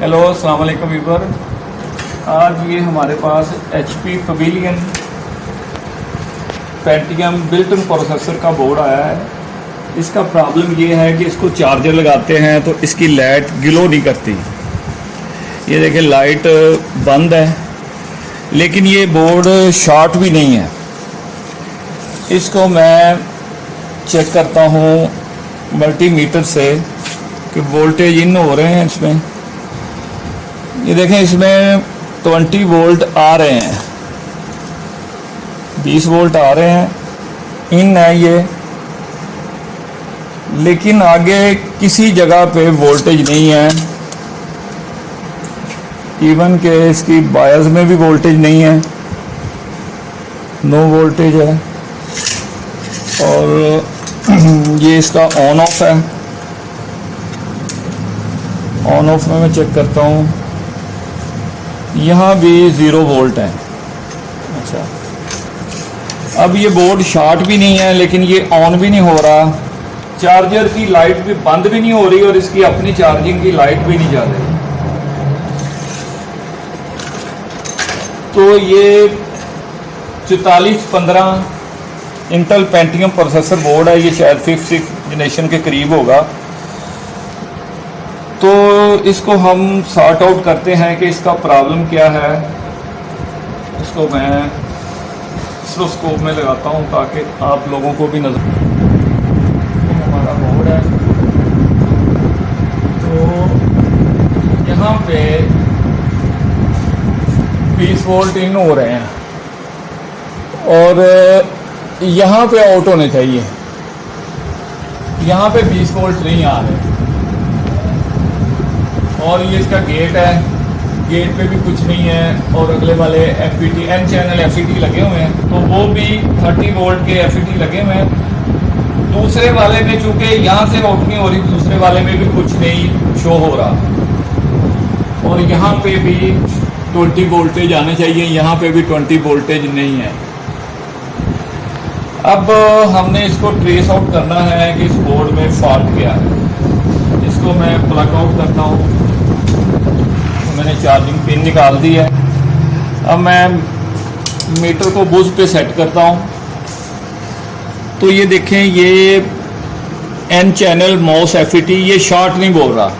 Hello अस्सलाम वालेकुम viewer. आज ये हमारे पास HP pavilion Pentium built in processor का बोर्ड आया है। इसका प्रॉब्लम ये है कि इसको चार्जर लगाते हैं तो इसकी लाइट ग्लो नहीं करती। ये देखिए लाइट बंद है, लेकिन ये बोर्ड शॉर्ट भी नहीं है। इसको मैं चेक करता हूँ मल्टीमीटर से कि वोल्टेज इन हो रहे हैं इसमें। ये देखें इसमें 20 वोल्ट आ रहे हैं, 20 वोल्ट आ रहे हैं, इन है ये। लेकिन आगे किसी जगह पे वोल्टेज नहीं है। इवन के इसकी बायस में भी वोल्टेज नहीं है, नो वोल्टेज है। और ये इसका ऑन ऑफ है। ऑन ऑफ में मैं चेक करता हूँ, यहाँ भी 0 वोल्ट है। अच्छा, अब ये बोर्ड शॉर्ट भी नहीं है, लेकिन ये ऑन भी नहीं हो रहा। चार्जर की लाइट भी बंद भी नहीं हो रही और इसकी अपनी चार्जिंग की लाइट भी नहीं जा रही। तो ये 4415 इंटेल पेंटियम प्रोसेसर बोर्ड है। ये शायद 5th जनरेशन के करीब होगा। तो इसको हम सॉर्ट आउट करते हैं कि इसका प्रॉब्लम क्या है। इसको मैं ऑसिलोस्कोप में लगाता हूँ ताकि आप लोगों को भी नजर। हमारा बोर्ड है, तो यहाँ पे 20 वोल्ट इन हो रहे हैं और यहाँ पे आउट होने चाहिए। यहाँ पे 20 वोल्ट नहीं आ रहे। और ये इसका गेट है, गेट पे भी कुछ नहीं है। और अगले वाले FET N चैनल FET लगे हुए हैं, तो वो भी 30 वोल्ट के FET लगे हुए हैं। दूसरे वाले में चूंकि यहाँ से आउट नहीं हो रही, दूसरे वाले में भी कुछ नहीं शो हो रहा। और यहाँ पे भी 20 वोल्टेज आने चाहिए, यहाँ पे भी 20 वोल्टेज नहीं है। अब हमने इसको ट्रेस आउट करना है कि इस बोर्ड में फॉल्ट क्या है। इसको मैं प्लग आउट करता हूँ। मैंने चार्जिंग पिन निकाल दी है। अब मैं मीटर को बुश पे सेट करता हूँ। तो ये देखें, ये N चैनल माउस FET ये शॉर्ट नहीं बोल रहा,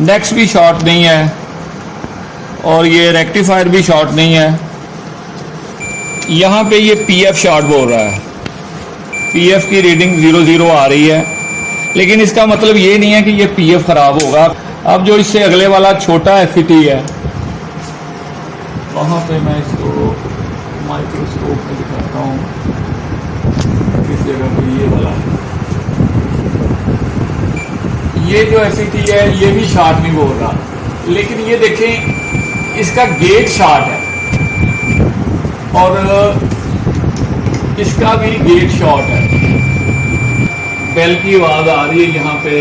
नेक्स्ट भी शॉर्ट नहीं है और ये रेक्टिफायर भी शॉर्ट नहीं है। यहाँ पे ये PF शॉर्ट बोल रहा है। PF की रीडिंग 00 आ रही है, लेकिन इसका मतलब ये नहीं है कि ये PF खराब होगा। अब जो इससे अगले वाला छोटा FET है, वहाँ पे मैं इसको माइक्रोस्कोप में दिखाता हूँ किस जगह पे ये वाला है। ये जो FET है ये भी शॉर्ट नहीं बोल रहा, लेकिन ये देखें इसका गेट शॉर्ट है और इसका भी गेट शॉर्ट है। बेल की आवाज़ आ रही है यहाँ पे।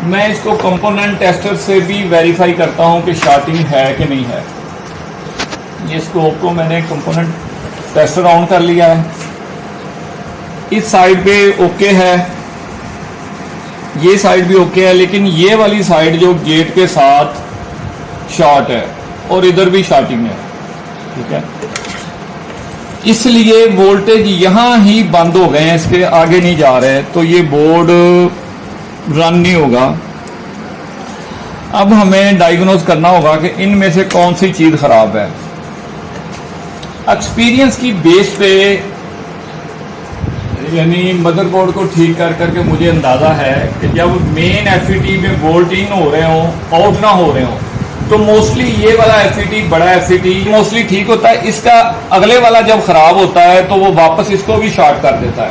मैं इसको कंपोनेंट टेस्टर से भी वेरीफाई करता हूँ कि शॉर्टिंग है कि नहीं है। ये स्कोप को मैंने कंपोनेंट टेस्टर ऑन कर लिया है। इस साइड पे ओके है, ये साइड भी ओके है, लेकिन ये वाली साइड जो गेट के साथ शॉर्ट है और इधर भी शॉर्टिंग है। ठीक है, इसलिए वोल्टेज यहाँ ही बंद हो गए हैं, इसके आगे नहीं जा रहे हैं, तो ये बोर्ड रन नहीं होगा। अब हमें डायग्नोज करना होगा कि इनमें से कौन सी चीज़ खराब है। एक्सपीरियंस की बेस पे, यानी मदरबोर्ड को ठीक कर करके मुझे अंदाज़ा है कि जब मेन FET में वोल्ट इन हो रहे हों, आउट ना हो रहे हों, तो मोस्टली ये वाला FET, बड़ा FET मोस्टली ठीक होता है। इसका अगले वाला जब खराब होता है तो वो वापस इसको भी शॉर्ट कर देता है।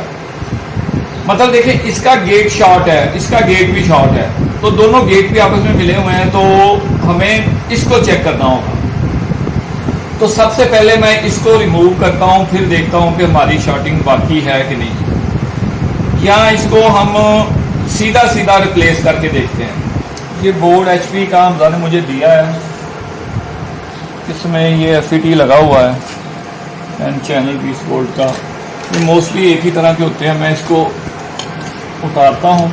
मतलब देखिए, इसका गेट शॉर्ट है, इसका गेट भी शॉर्ट है, तो दोनों गेट भी आपस में मिले हुए हैं। तो हमें इसको चेक करना होगा। तो सबसे पहले मैं इसको रिमूव करता हूँ, फिर देखता हूँ कि हमारी शॉर्टिंग बाकी है कि नहीं, या इसको हम सीधा सीधा रिप्लेस करके देखते हैं। ये बोर्ड HP का हमजा ने मुझे दिया है, इसमें ये FET लगा हुआ है N चैनल 20 वोल्ट का। ये मोस्टली एक ही तरह के होते हैं। मैं इसको उतारता हूँ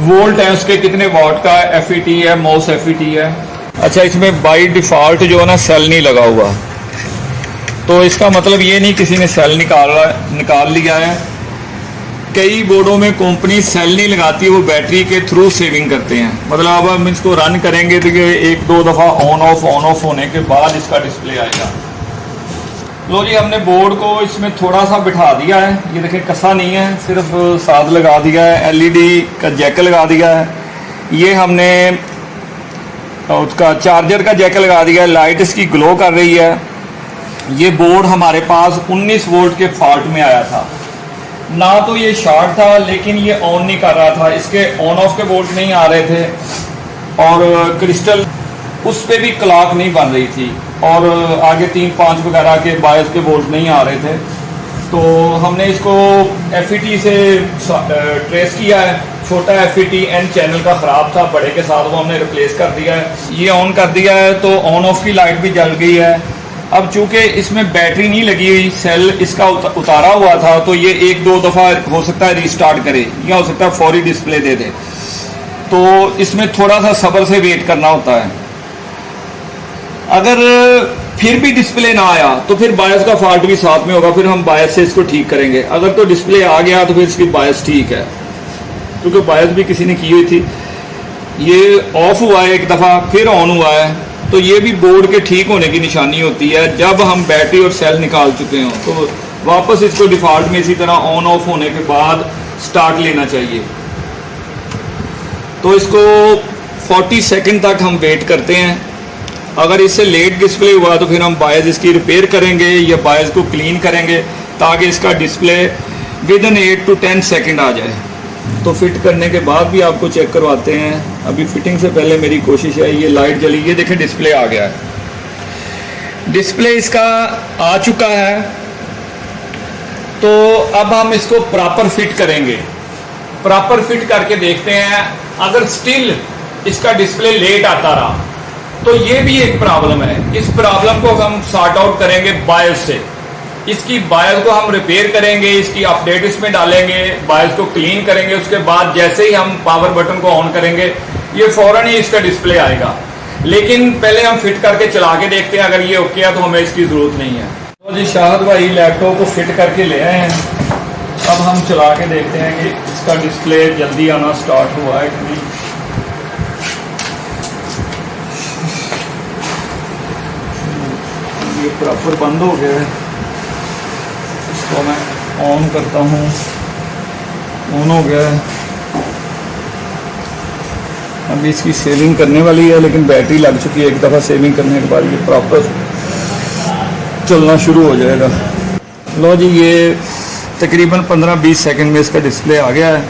वोल्ट है उसके, कितने वाट का FET है, माउस FET है। अच्छा, इसमें बाई डिफ़ॉल्ट जो है ना सेल नहीं लगा हुआ, तो इसका मतलब ये नहीं किसी ने सेल निकाल लिया है। कई बोर्डों में कंपनी सेल नहीं लगाती, वो बैटरी के थ्रू सेविंग करते हैं। मतलब अब हम इसको रन करेंगे तो ये एक दो दफ़ा ऑन ऑफ होने के बाद इसका डिस्प्ले आएगा। लो जी, हमने बोर्ड को इसमें थोड़ा सा बिठा दिया है। ये देखें कसा नहीं है, सिर्फ साथ लगा दिया है। LED का जैक लगा दिया है। ये हमने उसका चार्जर का जैक लगा दिया है। लाइट इसकी ग्लो कर रही है। ये बोर्ड हमारे पास 19 वोल्ट के फॉल्ट में आया था ना, तो ये शॉर्ट था लेकिन ये ऑन नहीं कर रहा था। इसके ऑन ऑफ के बोल्ट नहीं आ रहे थे और क्रिस्टल उस पर भी क्लॉक नहीं बन रही थी और आगे 3-5 वगैरह के बायस के बोल्ट नहीं आ रहे थे। तो हमने इसको FET से ट्रेस किया है। छोटा FET N चैनल का ख़राब था, बड़े के साथ वो हमने रिप्लेस कर दिया है। ये ऑन कर दिया है तो ऑन ऑफ की लाइट भी जल गई है। अब चूंकि इसमें बैटरी नहीं लगी हुई, सेल इसका उतारा हुआ था, तो ये एक दो दफ़ा हो सकता है रिस्टार्ट करे या हो सकता है फौरी डिस्प्ले दे दे। तो इसमें थोड़ा सा सब्र से वेट करना होता है। अगर फिर भी डिस्प्ले ना आया तो फिर बायस का फॉल्ट भी साथ में होगा, फिर हम बायस से इसको ठीक करेंगे। अगर तो डिस्प्ले आ गया तो फिर इसकी बायस ठीक है, क्योंकि बायस भी किसी ने की हुई थी। ये ऑफ हुआ है एक दफ़ा, फिर ऑन हुआ है, तो ये भी बोर्ड के ठीक होने की निशानी होती है। जब हम बैटरी और सेल निकाल चुके हों तो वापस इसको डिफ़ॉल्ट में इसी तरह ऑन ऑफ होने के बाद स्टार्ट लेना चाहिए। तो इसको 40 सेकंड तक हम वेट करते हैं। अगर इससे लेट डिस्प्ले हुआ तो फिर हम बायस इसकी रिपेयर करेंगे या बायस को क्लीन करेंगे ताकि इसका डिस्प्ले विदिन 8 to 10 सेकंड आ जाए। तो फिट करने के बाद भी आपको चेक करवाते हैं। अभी फिटिंग से पहले मेरी कोशिश है। ये लाइट जली, ये देखें डिस्प्ले आ गया है, डिस्प्ले इसका आ चुका है। तो अब हम इसको प्रॉपर फिट करेंगे। प्रॉपर फिट करके देखते हैं। अगर स्टिल इसका डिस्प्ले लेट आता रहा तो ये भी एक प्रॉब्लम है। इस प्रॉब्लम को हम सॉर्ट आउट करेंगे बायस से। इसकी बायस को हम रिपेयर करेंगे, इसकी अपडेट इसमें डालेंगे, बायस को क्लीन करेंगे। उसके बाद जैसे ही हम पावर बटन को ऑन करेंगे ये फौरन ही इसका डिस्प्ले आएगा। लेकिन पहले हम फिट करके चला के देखते हैं। अगर ये ओके है तो हमें इसकी ज़रूरत नहीं है। तो जी शाहद भाई लैपटॉप को फिट करके ले आए हैं। अब हम चला के देखते हैं कि इसका डिस्प्ले जल्दी आना स्टार्ट हुआ है कि नहीं। ये प्रॉपर बंद हो गया है। इसको मैं ऑन करता हूँ, ऑन हो गया है। अभी इसकी सेविंग करने वाली है लेकिन बैटरी लग चुकी है। एक दफ़ा सेविंग करने के बाद ये प्रॉपर चलना शुरू हो जाएगा। लो जी, ये तकरीबन 15-20 सेकंड में इसका डिस्प्ले आ गया है।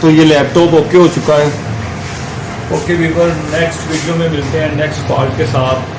तो ये लैपटॉप ओके हो चुका है। ओके व्यूअर, नेक्स्ट वीडियो में मिलते हैं नेक्स्ट पार्ट के साथ।